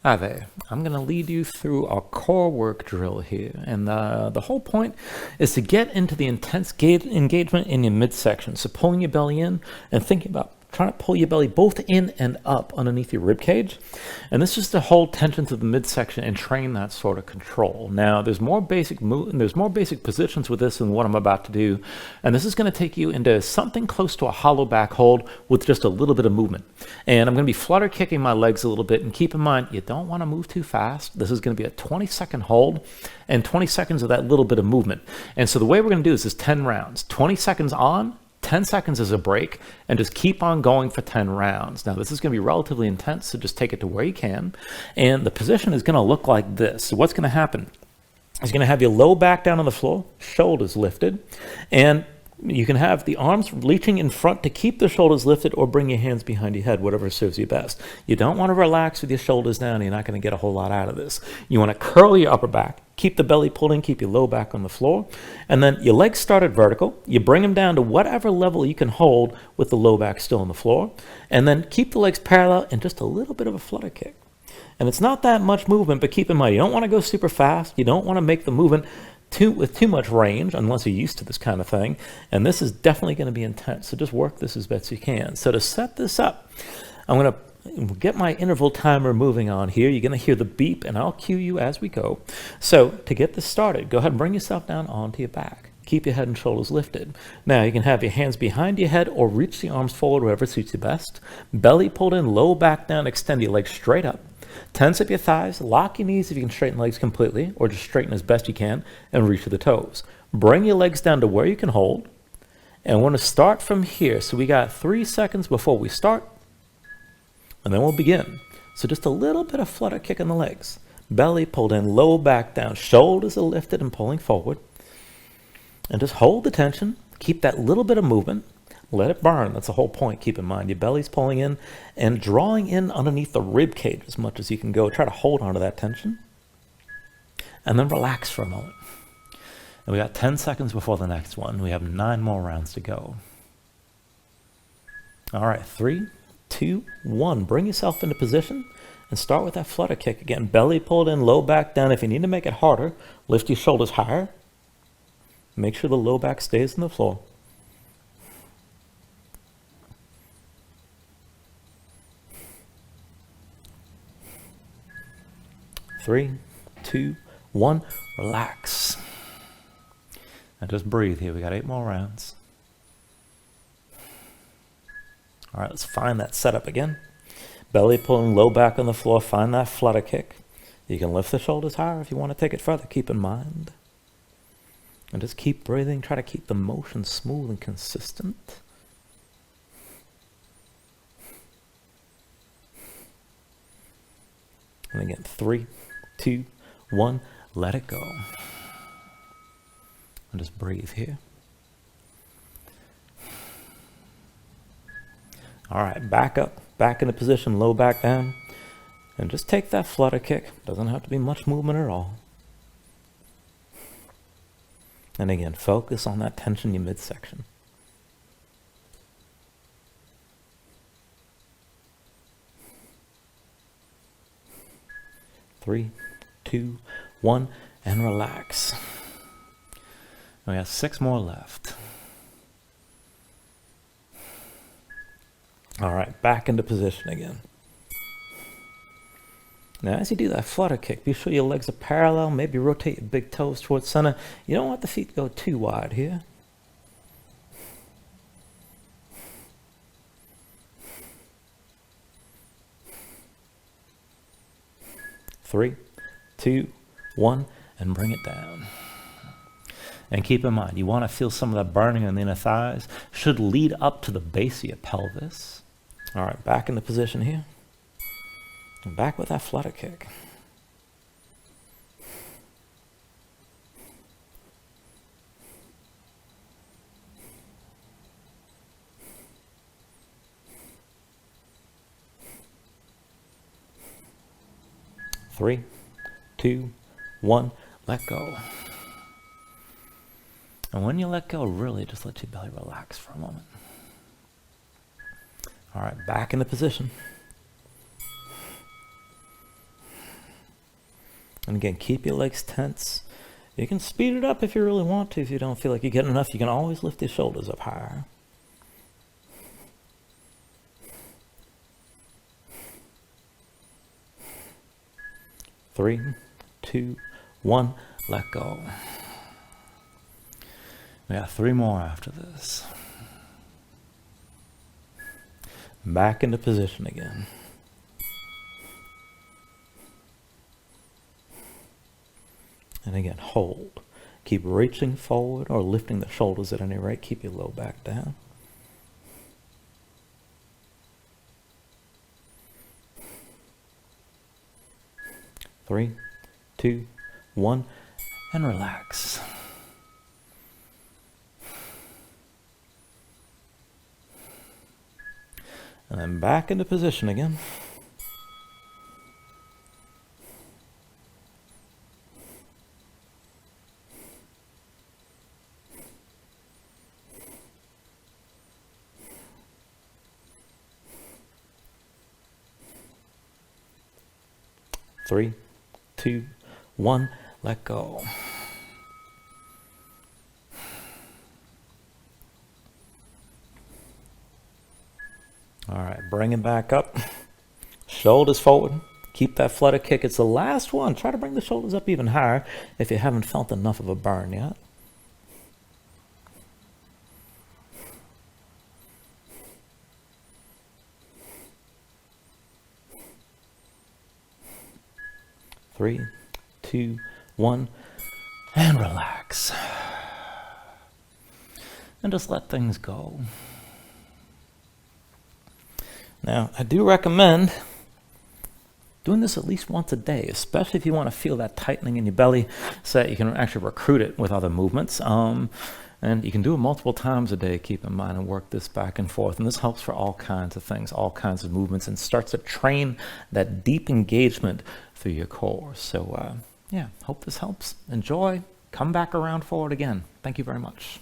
Hi there. I'm going to lead you through our core work drill here. And the whole point is to get into the intense engagement in your midsection. So pulling your belly in and thinking about trying to pull your belly both in and up underneath your rib cage. And this is to hold tension to the midsection and train that sort of control. Now, there's more basic positions with this than what I'm about to do. And this is going to take you into something close to a hollow back hold with just a little bit of movement. And I'm going to be flutter kicking my legs a little bit. And keep in mind, you don't want to move too fast. This is going to be a 20-second hold and 20 seconds of that little bit of movement. And so the way we're going to do this is 10 rounds, 20 seconds on, 10 seconds as a break, and just keep on going for 10 rounds. Now, this is going to be relatively intense, so just take it to where you can. And the position is going to look like this. So what's going to happen is you're going to have your low back down on the floor, shoulders lifted, and you can have the arms reaching in front to keep the shoulders lifted or bring your hands behind your head, whatever serves you best. You don't want to relax with your shoulders down. You're not going to get a whole lot out of this. You want to curl your upper back, keep the belly pulled in, keep your low back on the floor, and then your legs started vertical. You bring them down to whatever level you can hold with the low back still on the floor, and then keep the legs parallel and just a little bit of a flutter kick. And it's not that much movement, but keep in mind, you don't want to go super fast. You don't want to make the movement with too much range unless you're used to this kind of thing. And this is definitely going to be intense. So just work this as best you can. So to set this up, I'm going to get my interval timer moving on here. You're going to hear the beep, and I'll cue you as we go. So to get this started, go ahead and bring yourself down onto your back. Keep your head and shoulders lifted. Now you can have your hands behind your head or reach the arms forward, wherever suits you best. Belly pulled in, low back down, extend your legs straight up. Tense up your thighs, lock your knees if you can straighten legs completely, or just straighten as best you can, and reach to the toes. Bring your legs down to where you can hold, and we're going to start from here. So we got 3 seconds before we start, and then we'll begin. So just a little bit of flutter kick in the legs. Belly pulled in, low back down, shoulders are lifted and pulling forward. And just hold the tension, keep that little bit of movement. Let it burn. That's the whole point. Keep in mind, your belly's pulling in and drawing in underneath the rib cage as much as you can go. Try to hold onto that tension. And then relax for a moment. And we got 10 seconds before the next one. We have 9 more rounds to go. All right, 3, 2, 1. Bring yourself into position and start with that flutter kick. Again, belly pulled in, low back down. If you need to make it harder, lift your shoulders higher. Make sure the low back stays on the floor. 3, 2, 1, relax. And just breathe here. We got 8 more rounds. All right, let's find that setup again. Belly pulling, low back on the floor. Find that flutter kick. You can lift the shoulders higher if you want to take it further. Keep in mind. And just keep breathing. Try to keep the motion smooth and consistent. And again, 3, 2, 1, let it go. And just breathe here. All right, back up, back into position, low back down. And just take that flutter kick. Doesn't have to be much movement at all. And again, focus on that tension in your midsection. 3, 2, 1, and relax. We have 6 more left. All right, back into position again. Now, as you do that flutter kick, be sure your legs are parallel. Maybe rotate your big toes towards center. You don't want the feet to go too wide here. 3, 2, 1, and bring it down. And keep in mind, you want to feel some of that burning on the inner thighs. Should lead up to the base of your pelvis. All right, back into position here. And back with that flutter kick. Three, 2, 1, let go. And when you let go, really just let your belly relax for a moment. All right, back into position. And again, keep your legs tense. You can speed it up if you really want to. If you don't feel like you're getting enough, you can always lift your shoulders up higher. 3, 2, 1, let go. We got 3 more after this. Back into position again. And again, hold. Keep reaching forward or lifting the shoulders at any rate. Keep your low back down. Three, 2, 1, and relax. And then back into position again. Three, 2, 1, let go. All right, bring it back up. Shoulders forward. Keep that flutter kick. It's the last one. Try to bring the shoulders up even higher if you haven't felt enough of a burn yet. Three, 2, 1, and relax. And just let things go. Now, I do recommend doing this at least once a day, especially if you want to feel that tightening in your belly so that you can actually recruit it with other movements. And you can do it multiple times a day, keep in mind, and work this back and forth. And this helps for all kinds of things, all kinds of movements, and starts to train that deep engagement through your core. So, yeah, hope this helps. Enjoy. Come back around for it again. Thank you very much.